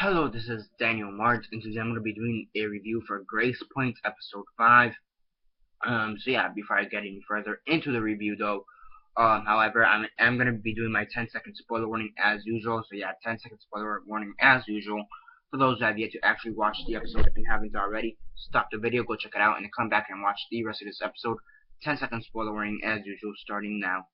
Hello, this is Daniel Mart, and today I'm going to be doing a review for Gracepoint Episode 5. Before I get any further into the review though, however, I'm going to be doing my 10-second spoiler warning as usual. 10-second spoiler warning as usual. For those that have yet to actually watch the episode and haven't already, stop the video, go check it out, and then come back and watch the rest of this episode. 10-second spoiler warning as usual, starting now.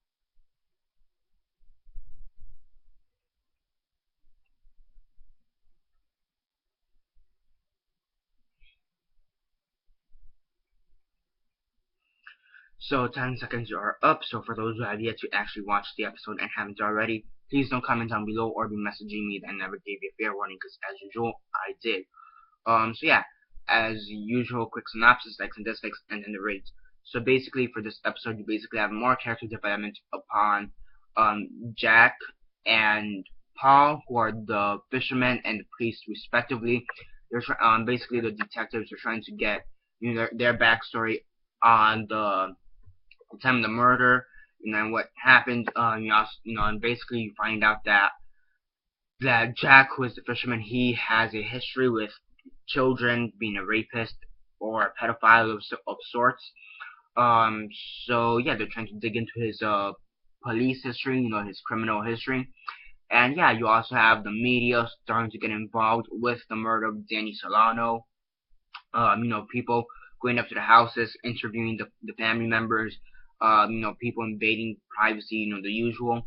So 10 seconds are up, so for those who have yet to actually watch the episode and haven't already, please don't comment down below or be messaging me that I never gave you a fair warning, because as usual, I did. As usual, quick synopsis, likes and dislikes, and then the rates. So basically, for this episode, you basically have more character development upon Jack and Paul, who are the fisherman and the priest respectively. They're basically the detectives are trying to get their backstory on the time of the murder, and what happened. And basically you find out that Jack, who is the fisherman, he has a history with children, being a rapist or a pedophile of sorts. Um, they're trying to dig into his police history, his criminal history. And yeah, you also have the media starting to get involved with the murder of Danny Solano. People going up to the houses, interviewing the family members, people invading privacy, the usual.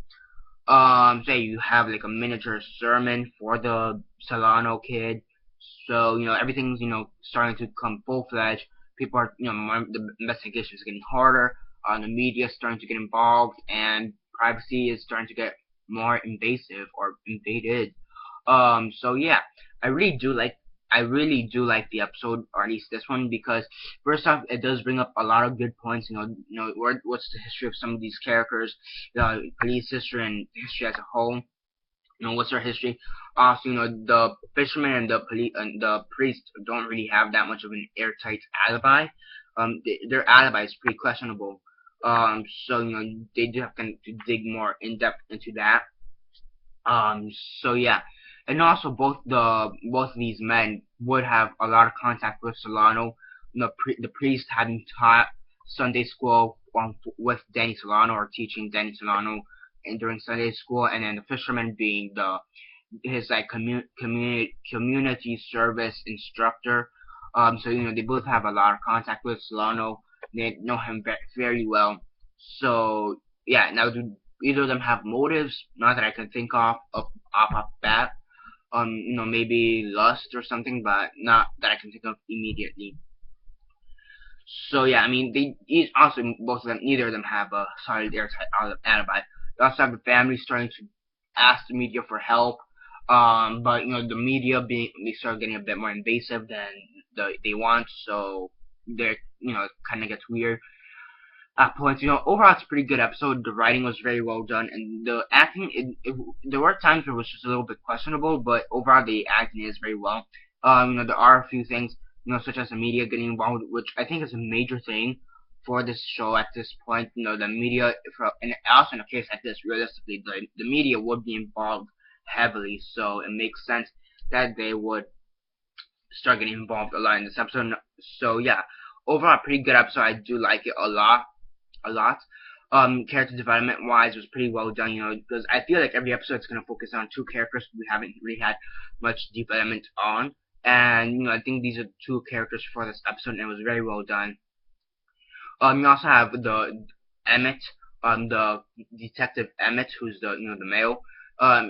Say you have like a miniature sermon for the Solano kid. So, everything's, starting to come full-fledged. People are, the investigation is getting harder. The media is starting to get involved, and privacy is starting to get more invasive or invaded. I really do like the episode, or at least this one, because first off, it does bring up a lot of good points. What's the history of some of these characters, the police history and history as a whole. What's their history? Also, the fisherman and the priest don't really have that much of an airtight alibi. Their alibi is pretty questionable. They do have to dig more in depth into that. Um, so yeah, and also both of these men would have a lot of contact with Solano. The priest having taught Sunday school with Danny Solano, or teaching Danny Solano and during Sunday school, and then the fisherman being his like community service instructor. They both have a lot of contact with Solano. They know him very well. So yeah, now do either of them have motives? Not that I can think off bat. Maybe lust or something, but not that I can think of immediately. So yeah, I mean, also both of them, neither of them have a solid airtight alibi. They also have the family starting to ask the media for help. But the media they start getting a bit more invasive than they want, so they're it kind of gets weird at points. Overall it's a pretty good episode. The writing was very well done, and the acting, there were times where it was just a little bit questionable, but overall the acting is very well. There are a few things, such as the media getting involved, which I think is a major thing for this show at this point. The media, and also in a case like this, realistically, the media would be involved heavily, so it makes sense that they would start getting involved a lot in this episode. So yeah, overall a pretty good episode. I do like it a lot. Character development wise was pretty well done, because I feel like every episode is going to focus on two characters we haven't really had much development on. And, I think these are two characters for this episode, and it was very well done. You also have the Emmett, the detective Emmett, who's the male.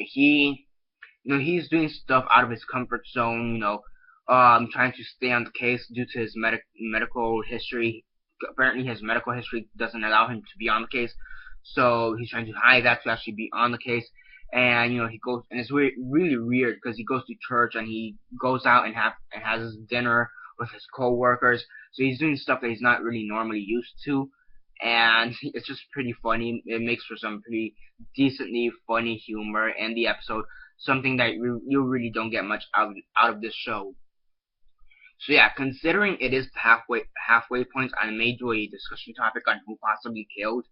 He's doing stuff out of his comfort zone, trying to stay on the case due to his medical history. Apparently his medical history doesn't allow him to be on the case, so he's trying to hide that to actually be on the case. And he goes, and it's really weird, because he goes to church and he goes out and has his dinner with his co-workers. So he's doing stuff that he's not really normally used to, and it's just pretty funny. It makes for some pretty decently funny humor in the episode, something that you really don't get much out of this show. So yeah, considering it is halfway points, I may do a discussion topic on who possibly killed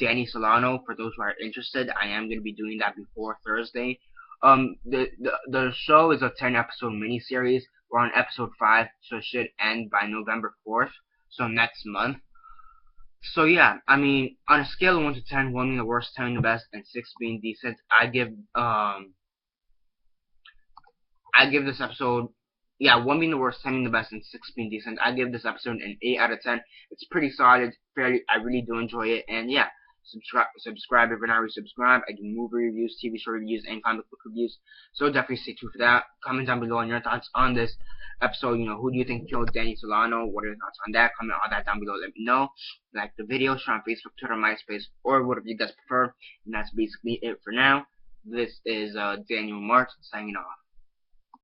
Danny Solano. For those who are interested, I am going to be doing that before Thursday. The show is a 10-episode miniseries. We're on episode 5, so it should end by November 4th, so next month. So yeah, I mean, on a scale of 1 to 10, 1 being the worst, 10 being the best, and 6 being decent, I give this episode, yeah, 1 being the worst, 10 being the best, and 6 being decent. I give this episode an 8 out of 10. It's pretty solid, I really do enjoy it, and yeah, subscribe if you're not already subscribed. I do movie reviews, TV show reviews, and comic book reviews, so definitely stay tuned for that. Comment down below on your thoughts on this episode. You know, who do you think killed Danny Solano? What are your thoughts on that? Comment all that down below, let me know. Like the video, share on Facebook, Twitter, MySpace, or whatever you guys prefer. And that's basically it for now. This is Daniel Mart signing off.